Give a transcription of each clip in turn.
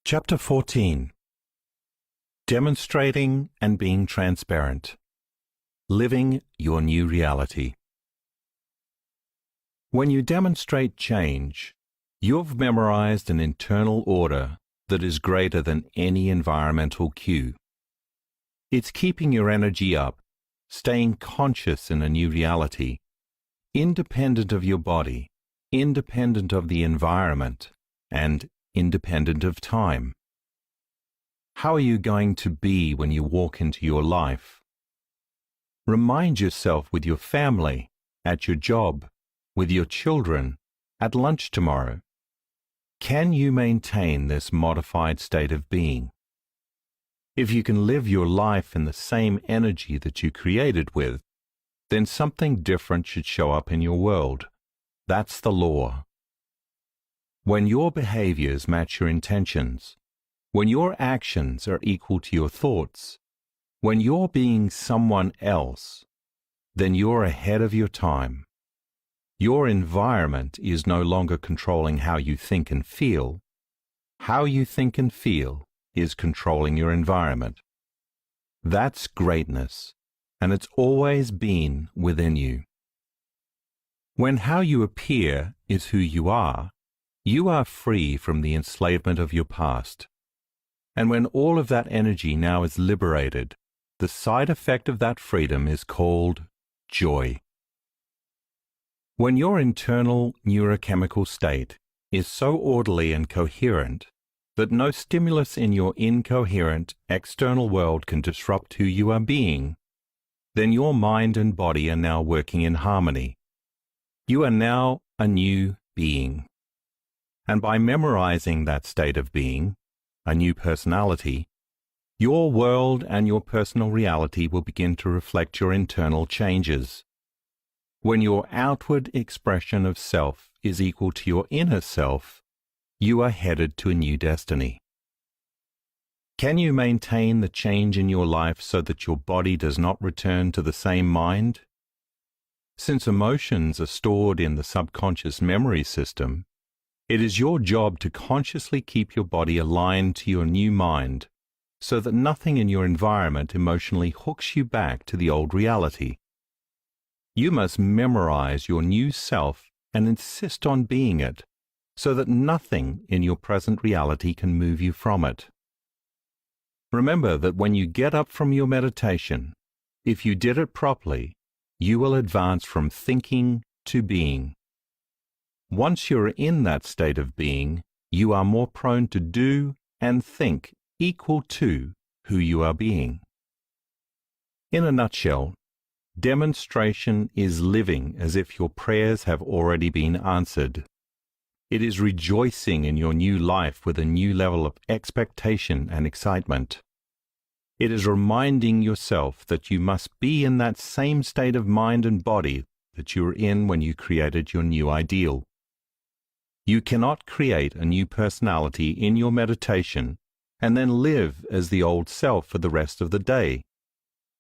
Chapter 14. Demonstrating and being transparent. Living your new reality. When you demonstrate change, you've memorized an internal order that is greater than any environmental cue. It's keeping your energy up, staying conscious in a new reality, independent of your body, independent of the environment, and independent of time. How are you going to be when you walk into your life? Remind yourself with your family, at your job, with your children, at lunch tomorrow. Can you maintain this modified state of being? If you can live your life in the same energy that you created with, then something different should show up in your world. That's the law. When your behaviors match your intentions, when your actions are equal to your thoughts, when you're being someone else, then you're ahead of your time. Your environment is no longer controlling how you think and feel. How you think and feel is controlling your environment. That's greatness, and it's always been within you. When how you appear is who you are free from the enslavement of your past. And when all of that energy now is liberated, the side effect of that freedom is called joy. When your internal neurochemical state is so orderly and coherent that no stimulus in your incoherent external world can disrupt who you are being, then your mind and body are now working in harmony. You are now a new being. And by memorizing that state of being, a new personality, your world and your personal reality will begin to reflect your internal changes. When your outward expression of self is equal to your inner self, you are headed to a new destiny. Can you maintain the change in your life so that your body does not return to the same mind? Since emotions are stored in the subconscious memory system, it is your job to consciously keep your body aligned to your new mind so that nothing in your environment emotionally hooks you back to the old reality. You must memorize your new self and insist on being it so that nothing in your present reality can move you from it. Remember that when you get up from your meditation, if you did it properly, you will advance from thinking to being. Once you're in that state of being, you are more prone to do and think equal to who you are being. In a nutshell, demonstration is living as if your prayers have already been answered. It is rejoicing in your new life with a new level of expectation and excitement. It is reminding yourself that you must be in that same state of mind and body that you were in when you created your new ideal. You cannot create a new personality in your meditation and then live as the old self for the rest of the day.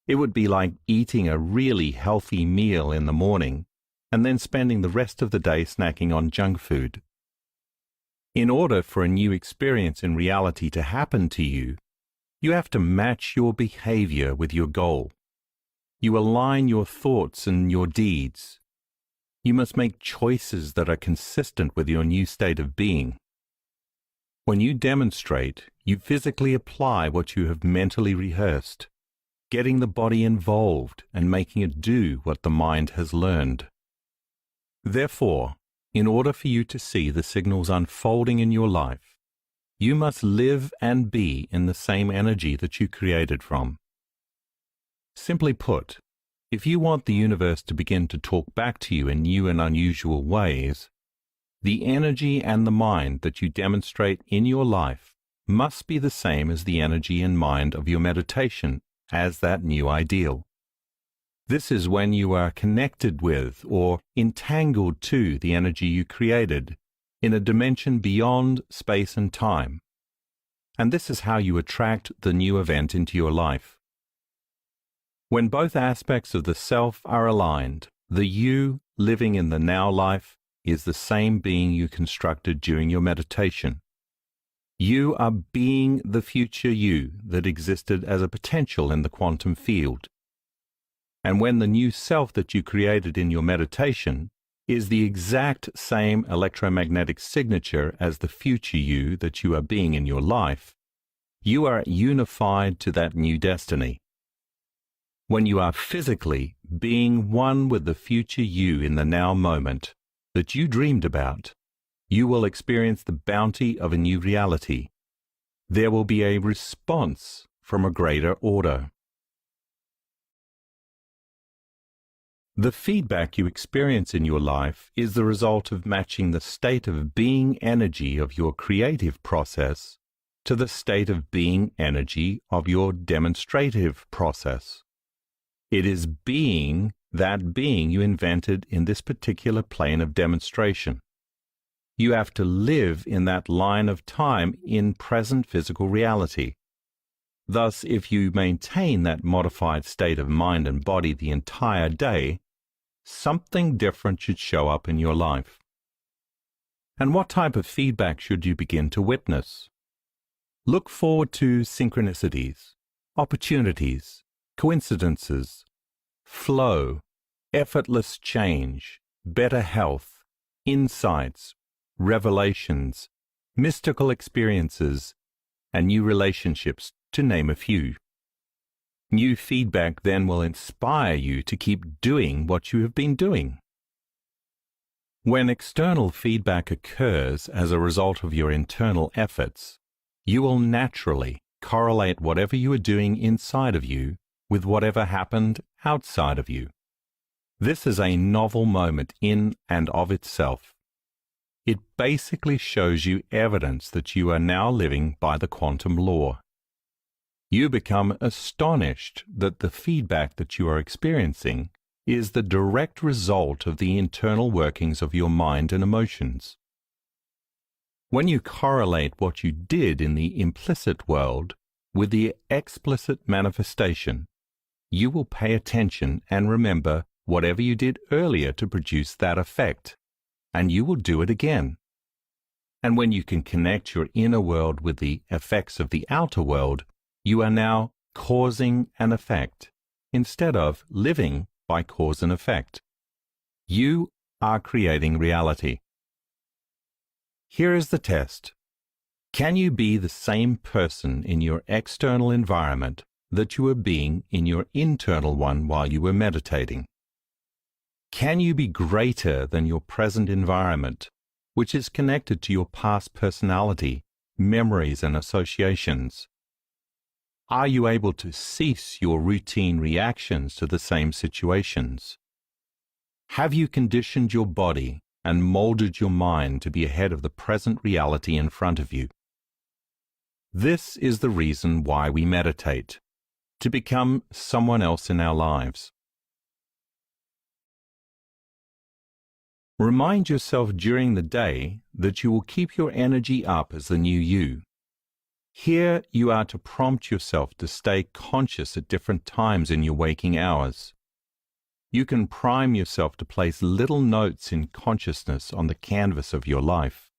It would be like eating a really healthy meal in the morning and then spending the rest of the day snacking on junk food. In order for a new experience in reality to happen to you, you have to match your behavior with your goal. You align your thoughts and your deeds. You must make choices that are consistent with your new state of being. When you demonstrate, you physically apply what you have mentally rehearsed, getting the body involved and making it do what the mind has learned. Therefore, in order for you to see the signals unfolding in your life, you must live and be in the same energy that you created from. Simply put, if you want the universe to begin to talk back to you in new and unusual ways, the energy and the mind that you demonstrate in your life must be the same as the energy and mind of your meditation as that new ideal. This is when you are connected with or entangled to the energy you created in a dimension beyond space and time. And this is how you attract the new event into your life. When both aspects of the self are aligned, the you living in the now life is the same being you constructed during your meditation. You are being the future you that existed as a potential in the quantum field. And when the new self that you created in your meditation is the exact same electromagnetic signature as the future you that you are being in your life, you are unified to that new destiny. When you are physically being one with the future you in the now moment that you dreamed about, you will experience the bounty of a new reality. There will be a response from a greater order. The feedback you experience in your life is the result of matching the state of being energy of your creative process to the state of being energy of your demonstrative process. It is being that being you invented in this particular plane of demonstration. You have to live in that line of time in present physical reality. Thus, if you maintain that modified state of mind and body the entire day, something different should show up in your life. And what type of feedback should you begin to witness? Look forward to synchronicities, opportunities, coincidences, flow, effortless change, better health, insights, revelations, mystical experiences, and new relationships, to name a few. New feedback then will inspire you to keep doing what you have been doing. When external feedback occurs as a result of your internal efforts, you will naturally correlate whatever you are doing inside of you with whatever happened outside of you. This is a novel moment in and of itself. It basically shows you evidence that you are now living by the quantum law. You become astonished that the feedback that you are experiencing is the direct result of the internal workings of your mind and emotions. When you correlate what you did in the implicit world with the explicit manifestation, you will pay attention and remember whatever you did earlier to produce that effect, and you will do it again. And when you can connect your inner world with the effects of the outer world, you are now causing an effect, instead of living by cause and effect. You are creating reality. Here is the test. Can you be the same person in your external environment that you were being in your internal one while you were meditating? Can you be greater than your present environment, which is connected to your past personality, memories, and associations? Are you able to cease your routine reactions to the same situations? Have you conditioned your body and molded your mind to be ahead of the present reality in front of you? This is the reason why we meditate, to become someone else in our lives. Remind yourself during the day that you will keep your energy up as the new you. Here you are to prompt yourself to stay conscious at different times in your waking hours. You can prime yourself to place little notes in consciousness on the canvas of your life.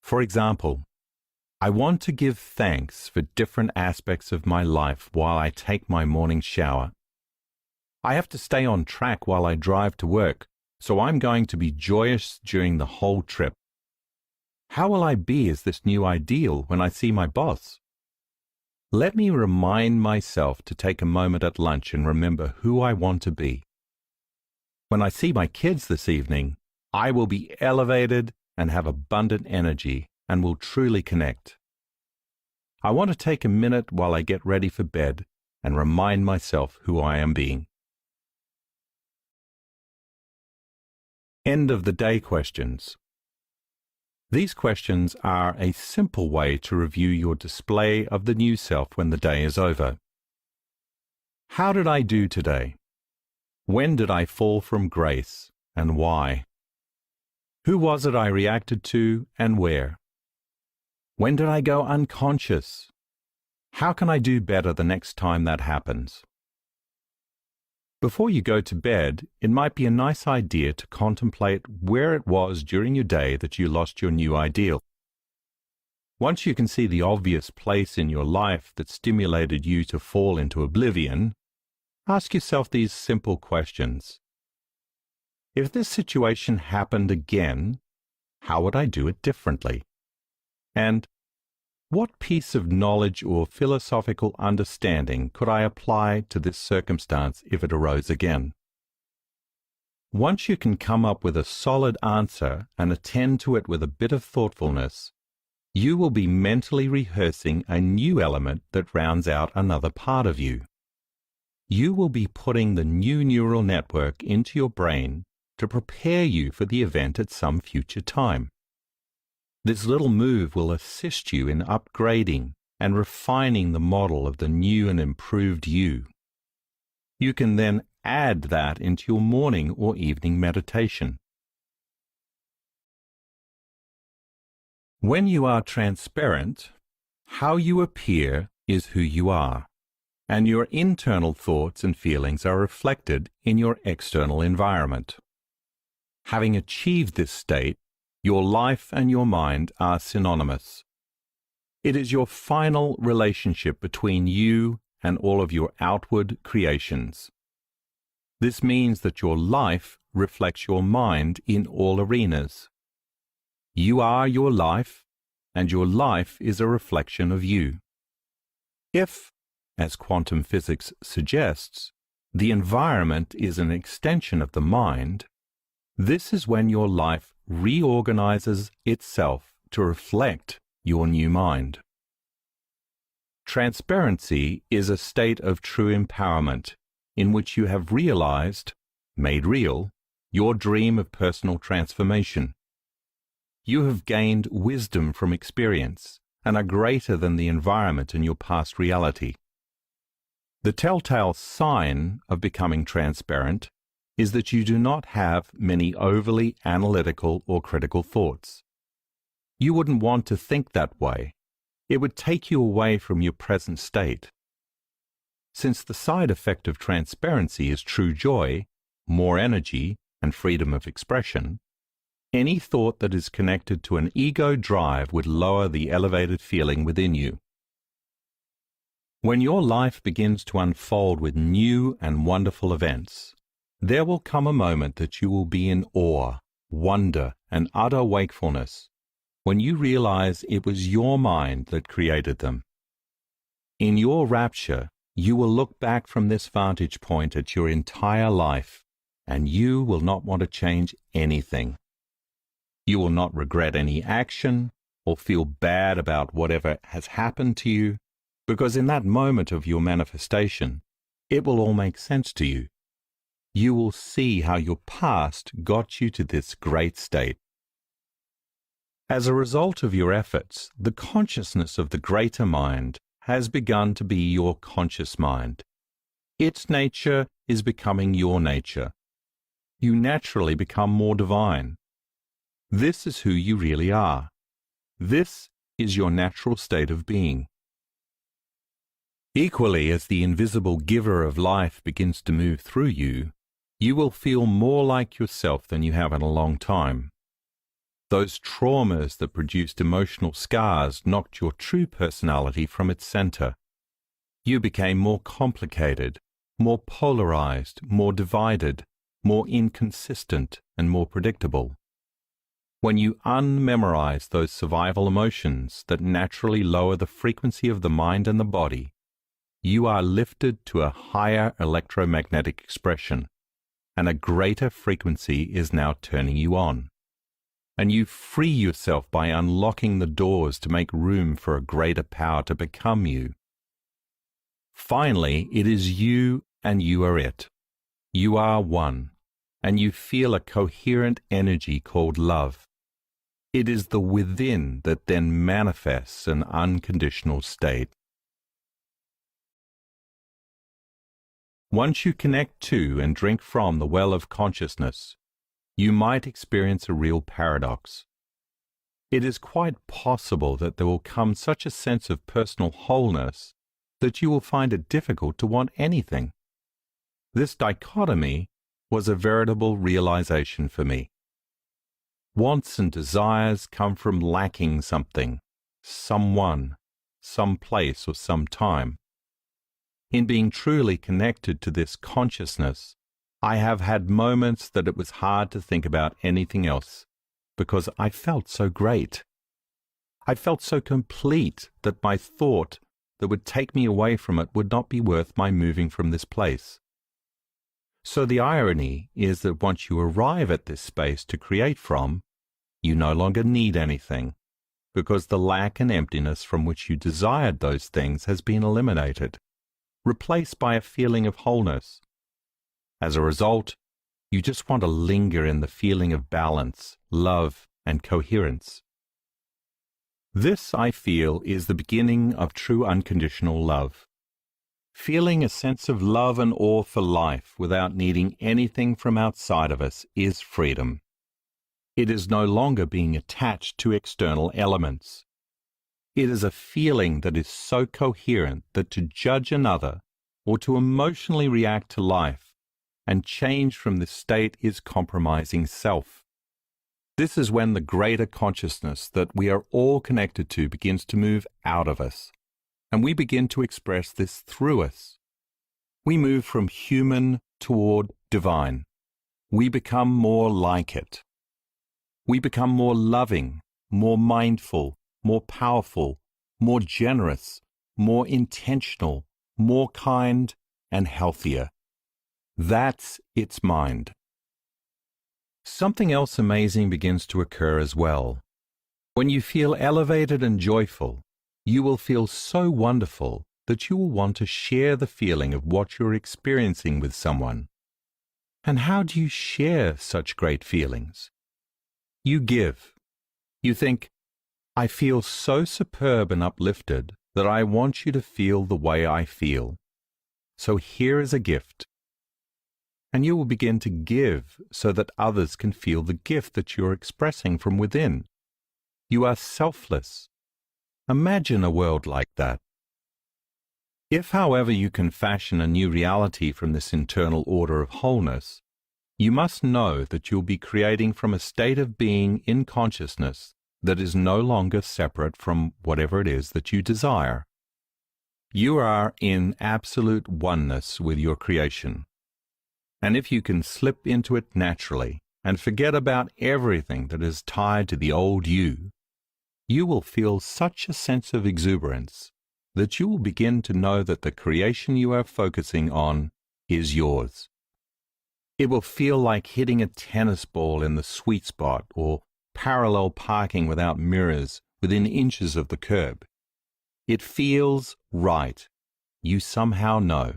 For example, I want to give thanks for different aspects of my life while I take my morning shower. I have to stay on track while I drive to work, so I'm going to be joyous during the whole trip. How will I be as this new ideal when I see my boss? Let me remind myself to take a moment at lunch and remember who I want to be. When I see my kids this evening, I will be elevated and have abundant energy and will truly connect. I want to take a minute while I get ready for bed and remind myself who I am being. End of the day questions. These questions are a simple way to review your display of the new self when the day is over. How did I do today? When did I fall from grace, and why? Who was it I reacted to, and where? When did I go unconscious? How can I do better the next time that happens? Before you go to bed, it might be a nice idea to contemplate where it was during your day that you lost your new ideal. Once you can see the obvious place in your life that stimulated you to fall into oblivion, ask yourself these simple questions. If this situation happened again, how would I do it differently? And what piece of knowledge or philosophical understanding could I apply to this circumstance if it arose again? Once you can come up with a solid answer and attend to it with a bit of thoughtfulness, you will be mentally rehearsing a new element that rounds out another part of you. You will be putting the new neural network into your brain to prepare you for the event at some future time. This little move will assist you in upgrading and refining the model of the new and improved you. You can then add that into your morning or evening meditation. When you are transparent, how you appear is who you are, and your internal thoughts and feelings are reflected in your external environment. Having achieved this state, your life and your mind are synonymous. It is your final relationship between you and all of your outward creations. This means that your life reflects your mind in all arenas. You are your life, and your life is a reflection of you. If, as quantum physics suggests, the environment is an extension of the mind, this is when your life reorganizes itself to reflect your new mind. Transparency is a state of true empowerment in which you have realized, made real, your dream of personal transformation. You have gained wisdom from experience and are greater than the environment in your past reality. The telltale sign of becoming transparent is that you do not have many overly analytical or critical thoughts. You wouldn't want to think that way. It would take you away from your present state. Since the side effect of transparency is true joy, more energy, and freedom of expression, any thought that is connected to an ego drive would lower the elevated feeling within you. When your life begins to unfold with new and wonderful events, there will come a moment that you will be in awe, wonder, and utter wakefulness when you realize it was your mind that created them. In your rapture, you will look back from this vantage point at your entire life, and you will not want to change anything. You will not regret any action or feel bad about whatever has happened to you, because in that moment of your manifestation, it will all make sense to you. You will see how your past got you to this great state. As a result of your efforts, the consciousness of the greater mind has begun to be your conscious mind. Its nature is becoming your nature. You naturally become more divine. This is who you really are. This is your natural state of being. Equally, as the invisible giver of life begins to move through you, you will feel more like yourself than you have in a long time. Those traumas that produced emotional scars knocked your true personality from its center. You became more complicated, more polarized, more divided, more inconsistent, and more predictable. When you unmemorize those survival emotions that naturally lower the frequency of the mind and the body, you are lifted to a higher electromagnetic expression, and a greater frequency is now turning you on. And you free yourself by unlocking the doors to make room for a greater power to become you. Finally, it is you and you are it. You are one, and you feel a coherent energy called love. It is the within that then manifests an unconditional state. Once you connect to and drink from the well of consciousness, you might experience a real paradox. It is quite possible that there will come such a sense of personal wholeness that you will find it difficult to want anything. This dichotomy was a veritable realization for me. Wants and desires come from lacking something, someone, some place, or some time. In being truly connected to this consciousness, I have had moments that it was hard to think about anything else because I felt so great. I felt so complete that my thought that would take me away from it would not be worth my moving from this place. So the irony is that once you arrive at this space to create from, you no longer need anything, because the lack and emptiness from which you desired those things has been eliminated, replaced by a feeling of wholeness. As a result, you just want to linger in the feeling of balance, love, and coherence. This, I feel, is the beginning of true unconditional love. Feeling a sense of love and awe for life without needing anything from outside of us is freedom. It is no longer being attached to external elements. It is a feeling that is so coherent that to judge another or to emotionally react to life and change from this state is compromising self. This is when the greater consciousness that we are all connected to begins to move out of us, and we begin to express this through us. We move from human toward divine. We become more like it. We become more loving, more mindful, more powerful, more generous, more intentional, more kind, and healthier. That's its mind. Something else amazing begins to occur as well. When you feel elevated and joyful, you will feel so wonderful that you will want to share the feeling of what you're experiencing with someone. And how do you share such great feelings? You give. You think, I feel so superb and uplifted that I want you to feel the way I feel. So here is a gift. And you will begin to give so that others can feel the gift that you're expressing from within. You are selfless. Imagine a world like that. If, however, you can fashion a new reality from this internal order of wholeness, you must know that you'll be creating from a state of being in consciousness that is no longer separate from whatever it is that you desire. You are in absolute oneness with your creation. And if you can slip into it naturally and forget about everything that is tied to the old you, you will feel such a sense of exuberance that you will begin to know that the creation you are focusing on is yours. It will feel like hitting a tennis ball in the sweet spot or parallel parking without mirrors within inches of the curb. It feels right. You somehow know.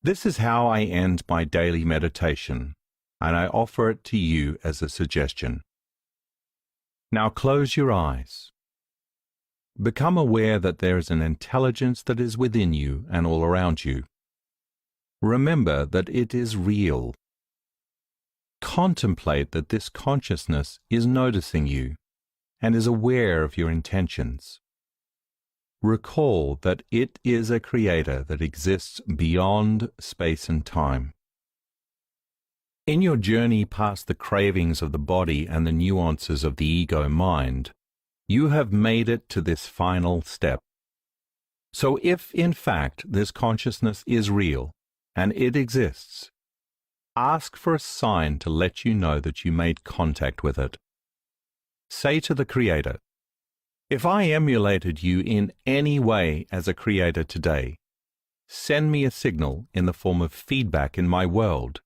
This is how I end my daily meditation, and I offer it to you as a suggestion. Now close your eyes. Become aware that there is an intelligence that is within you and all around you. Remember that it is real. Contemplate that this consciousness is noticing you and is aware of your intentions. Recall that it is a creator that exists beyond space and time. In your journey past the cravings of the body and the nuances of the ego mind, you have made it to this final step. So if, in fact, this consciousness is real and it exists, ask for a sign to let you know that you made contact with it. Say to the Creator, if I emulated you in any way as a creator today, send me a signal in the form of feedback in my world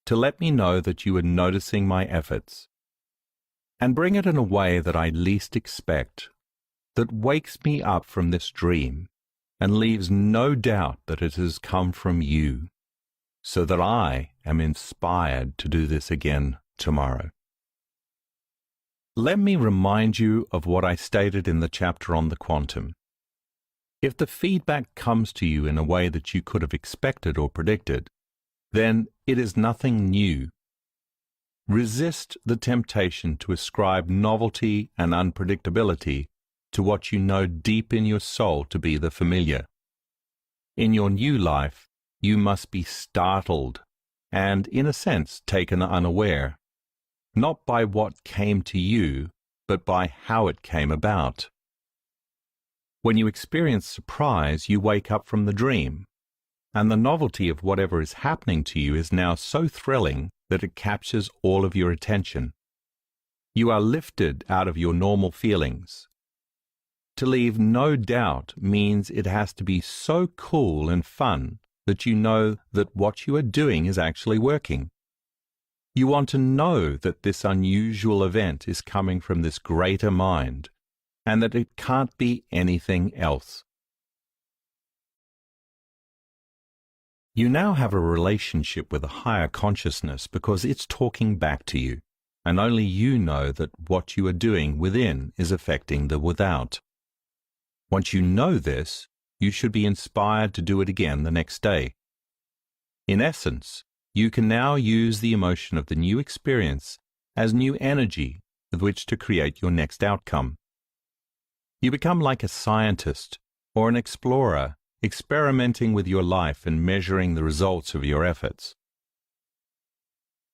to let me know that you are noticing my efforts. And bring it in a way that I least expect, that wakes me up from this dream and leaves no doubt that it has come from you, so that I am inspired to do this again tomorrow. Let me remind you of what I stated in the chapter on the quantum. If the feedback comes to you in a way that you could have expected or predicted, then it is nothing new. Resist the temptation to ascribe novelty and unpredictability to what you know deep in your soul to be the familiar. In your new life, you must be startled and, in a sense, taken unaware. not by what came to you, but by how it came about. When you experience surprise, you wake up from the dream, and the novelty of whatever is happening to you is now so thrilling that it captures all of your attention. You are lifted out of your normal feelings. To leave no doubt means it has to be so cool and fun that you know that what you are doing is actually working. You want to know that this unusual event is coming from this greater mind, and that it can't be anything else. You now have a relationship with a higher consciousness because it's talking back to you, and only you know that what you are doing within is affecting the without. Once you know this, you should be inspired to do it again the next day. In essence, you can now use the emotion of the new experience as new energy with which to create your next outcome. You become like a scientist or an explorer, experimenting with your life and measuring the results of your efforts.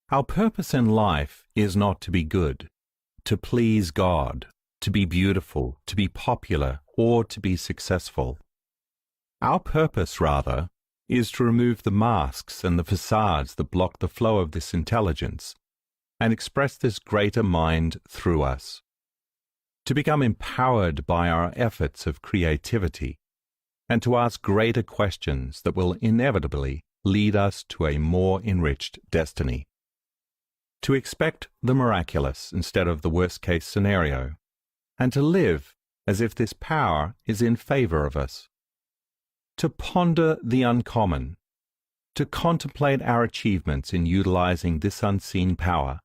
Our purpose in life is not to be good, to please God, to be beautiful, to be popular, or to be successful. Our purpose, rather, is to remove the masks and the facades that block the flow of this intelligence and express this greater mind through us. To become empowered by our efforts of creativity and to ask greater questions that will inevitably lead us to a more enriched destiny. To expect the miraculous instead of the worst-case scenario, and to live as if this power is in favor of us. To ponder the uncommon, to contemplate our achievements in utilizing this unseen power,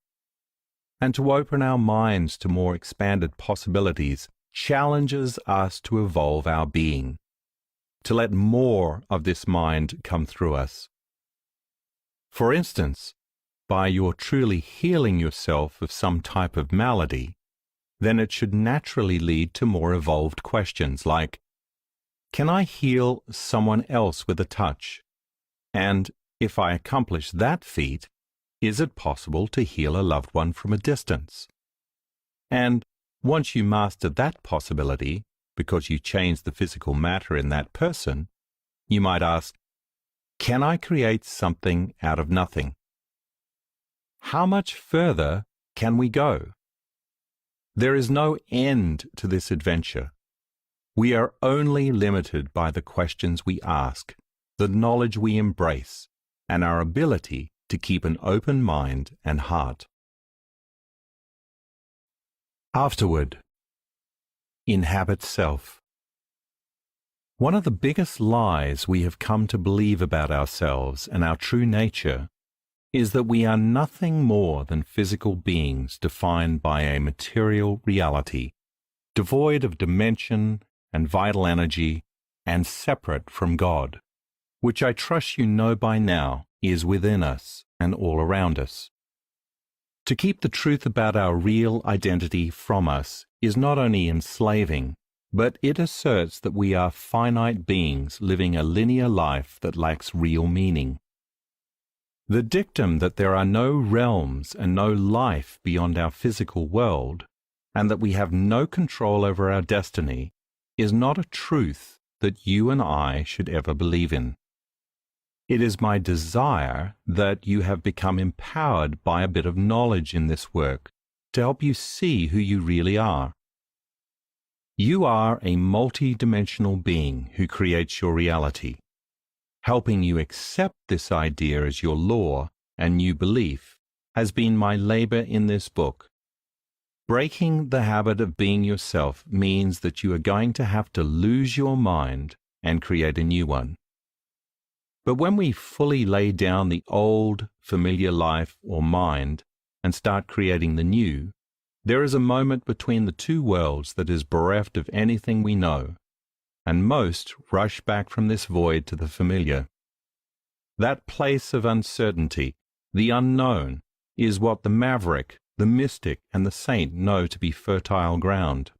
and to open our minds to more expanded possibilities challenges us to evolve our being, to let more of this mind come through us. For instance, by your truly healing yourself of some type of malady, then it should naturally lead to more evolved questions like, can I heal someone else with a touch? And if I accomplish that feat, is it possible to heal a loved one from a distance? And once you master that possibility, because you change the physical matter in that person, you might ask, can I create something out of nothing? How much further can we go? There is no end to this adventure. We are only limited by the questions we ask, the knowledge we embrace, and our ability to keep an open mind and heart. Afterward, inhabit self. One of the biggest lies we have come to believe about ourselves and our true nature is that we are nothing more than physical beings defined by a material reality, devoid of dimension and vital energy, and separate from God, which I trust you know by now is within us and all around us. To keep the truth about our real identity from us is not only enslaving, but it asserts that we are finite beings living a linear life that lacks real meaning. The dictum that there are no realms and no life beyond our physical world, and that we have no control over our destiny, is not a truth that you and I should ever believe in. It is my desire that you have become empowered by a bit of knowledge in this work to help you see who you really are. You are a multi-dimensional being who creates your reality. Helping you accept this idea as your law and new belief has been my labor in this book. Breaking the habit of being yourself means that you are going to have to lose your mind and create a new one. But when we fully lay down the old, familiar life or mind and start creating the new, there is a moment between the two worlds that is bereft of anything we know, and most rush back from this void to the familiar. That place of uncertainty, the unknown, is what the maverick, the mystic, and the saint know to be fertile ground.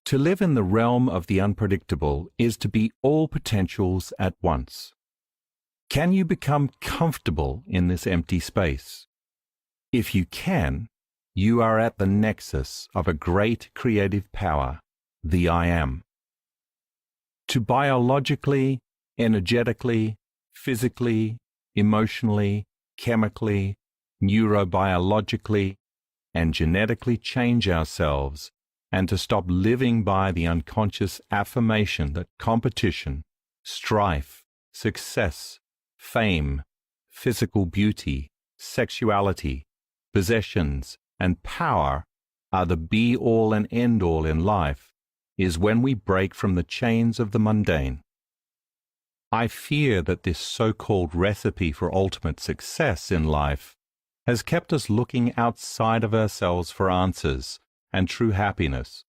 To live in the realm of the unpredictable is to be all potentials at once. Can you become comfortable in this empty space? If you can, you are at the nexus of a great creative power, the I Am. To biologically, energetically, physically, emotionally, chemically, neurobiologically, and genetically change ourselves, and to stop living by the unconscious affirmation that competition, strife, success, fame, physical beauty, sexuality, possessions, and power are the be-all and end-all in life, is when we break from the chains of the mundane. I fear that this so-called recipe for ultimate success in life has kept us looking outside of ourselves for answers and true happiness,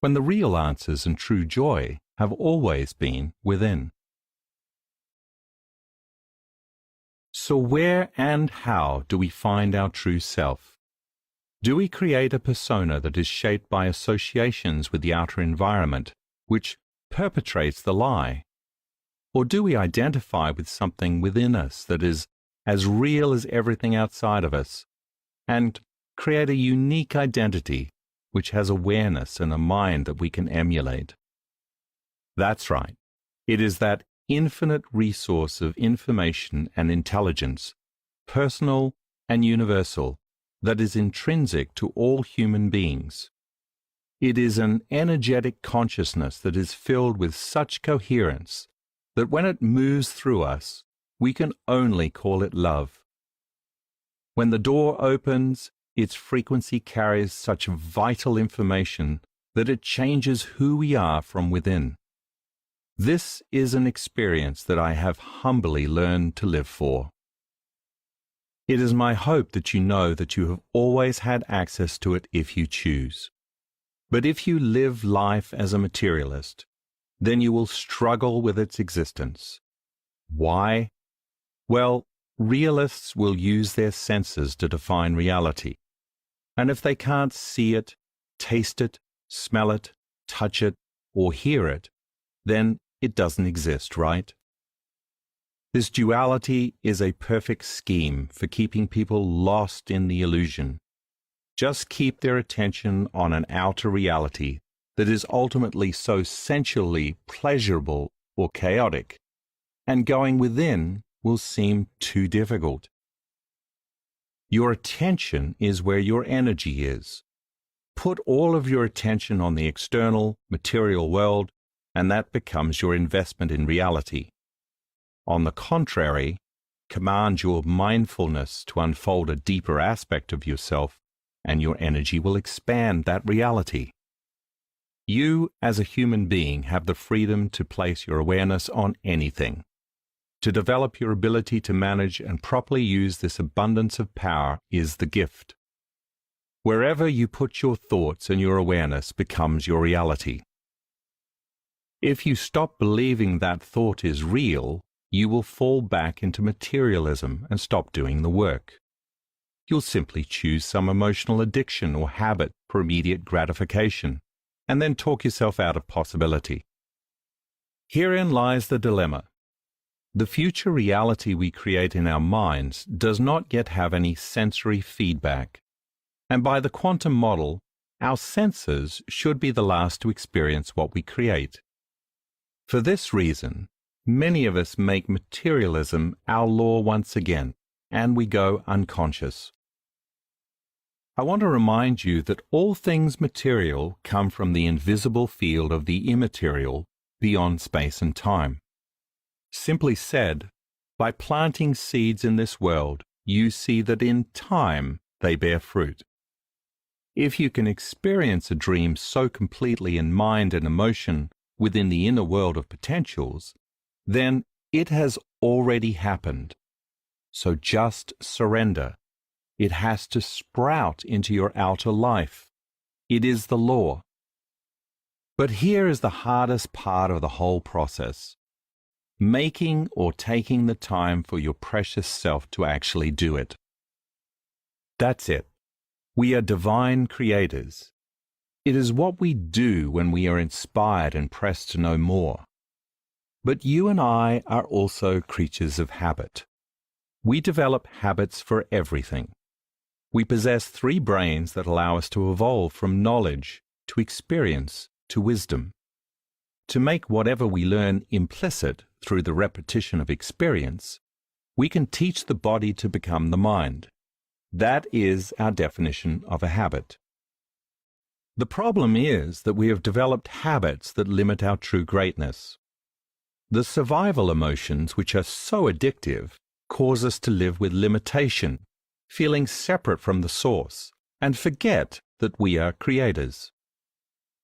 when the real answers and true joy have always been within. So where and how do we find our true self? Do we create a persona that is shaped by associations with the outer environment, which perpetrates the lie? Or do we identify with something within us that is as real as everything outside of us, and create a unique identity which has awareness and a mind that we can emulate? That's right. It is that infinite resource of information and intelligence, personal and universal, that is intrinsic to all human beings. It is an energetic consciousness that is filled with such coherence that when it moves through us, we can only call it love. When the door opens, its frequency carries such vital information that it changes who we are from within. This is an experience that I have humbly learned to live for. It is my hope that you know that you have always had access to it if you choose. But if you live life as a materialist, then you will struggle with its existence. Why? Well, realists will use their senses to define reality. And if they can't see it, taste it, smell it, touch it, or hear it, then it doesn't exist, right? This duality is a perfect scheme for keeping people lost in the illusion. Just keep their attention on an outer reality that is ultimately so sensually pleasurable or chaotic, and going within will seem too difficult. Your attention is where your energy is. Put all of your attention on the external, material world, and that becomes your investment in reality. On the contrary, command your mindfulness to unfold a deeper aspect of yourself, and your energy will expand that reality. You, as a human being, have the freedom to place your awareness on anything. To develop your ability to manage and properly use this abundance of power is the gift. Wherever you put your thoughts and your awareness becomes your reality. If you stop believing that thought is real, you will fall back into materialism and stop doing the work. You'll simply choose some emotional addiction or habit for immediate gratification, and then talk yourself out of possibility. Herein lies the dilemma. The future reality we create in our minds does not yet have any sensory feedback, and by the quantum model, our senses should be the last to experience what we create. For this reason, many of us make materialism our law once again, and we go unconscious. I want to remind you that all things material come from the invisible field of the immaterial beyond space and time. Simply said, by planting seeds in this world, you see that in time they bear fruit. If you can experience a dream so completely in mind and emotion within the inner world of potentials, then it has already happened. So just surrender. It has to sprout into your outer life. It is the law. But here is the hardest part of the whole process. Making or taking the time for your precious self to actually do it. That's it. We are divine creators. It is what we do when we are inspired and pressed to know more. But you and I are also creatures of habit. We develop habits for everything. We possess three brains that allow us to evolve from knowledge to experience to wisdom. To make whatever we learn implicit through the repetition of experience, we can teach the body to become the mind. That is our definition of a habit. The problem is that we have developed habits that limit our true greatness. The survival emotions, which are so addictive, cause us to live with limitation, feeling separate from the source, and forget that we are creators.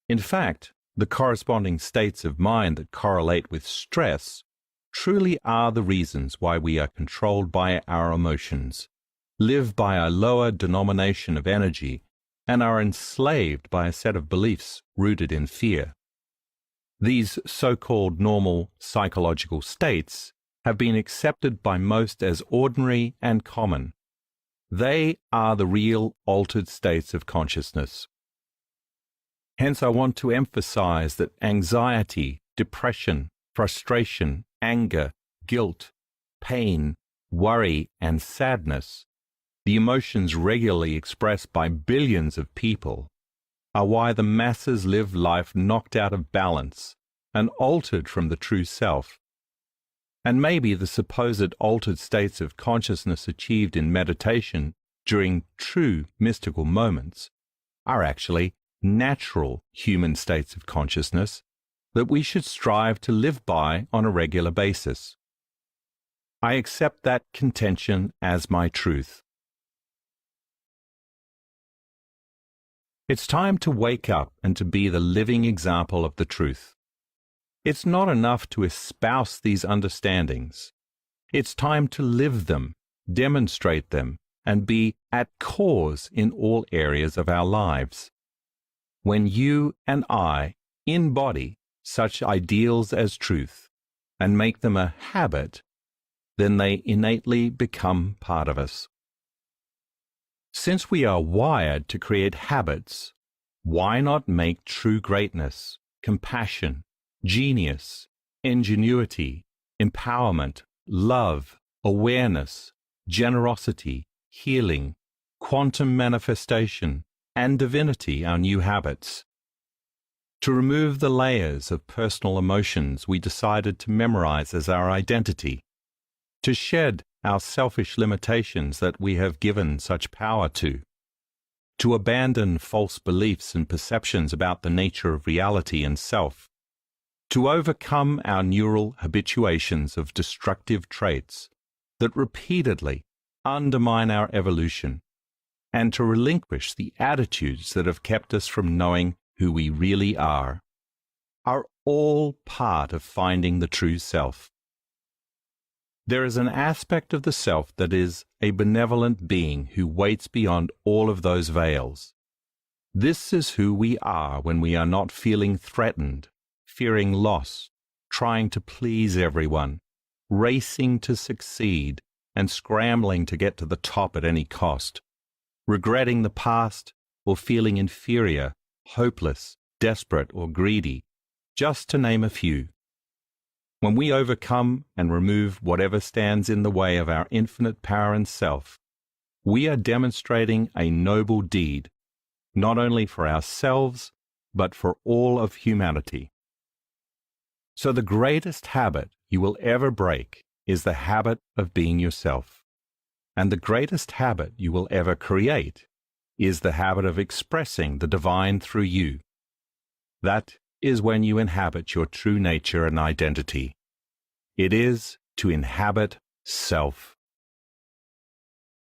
In fact, the corresponding states of mind that correlate with stress truly are the reasons why we are controlled by our emotions, live by a lower denomination of energy, and are enslaved by a set of beliefs rooted in fear. These so-called normal psychological states have been accepted by most as ordinary and common. They are the real altered states of consciousness. Hence, I want to emphasize that anxiety, depression, frustration, anger, guilt, pain, worry, and sadness, the emotions regularly expressed by billions of people, are why the masses live life knocked out of balance and altered from the true self. And maybe the supposed altered states of consciousness achieved in meditation during true mystical moments are actually natural human states of consciousness that we should strive to live by on a regular basis. I accept that contention as my truth. It's time to wake up and to be the living example of the truth. It's not enough to espouse these understandings. It's time to live them, demonstrate them, and be at cause in all areas of our lives. When you and I embody such ideals as truth and make them a habit, then they innately become part of us. Since we are wired to create habits, why not make true greatness, compassion, genius, ingenuity, empowerment, love, awareness, generosity, healing, quantum manifestation, and divinity our new habits? To remove the layers of personal emotions we decided to memorize as our identity, to shed our selfish limitations that we have given such power to abandon false beliefs and perceptions about the nature of reality and self, to overcome our neural habituations of destructive traits that repeatedly undermine our evolution, and to relinquish the attitudes that have kept us from knowing who we really are all part of finding the true self. There is an aspect of the self that is a benevolent being who waits beyond all of those veils. This is who we are when we are not feeling threatened, fearing loss, trying to please everyone, racing to succeed, and scrambling to get to the top at any cost, regretting the past or feeling inferior, hopeless, desperate, or greedy, just to name a few. When we overcome and remove whatever stands in the way of our infinite power and self, we are demonstrating a noble deed, not only for ourselves, but for all of humanity. So the greatest habit you will ever break is the habit of being yourself. And the greatest habit you will ever create is the habit of expressing the divine through you. That is when you inhabit your true nature and identity. It is to inhabit self.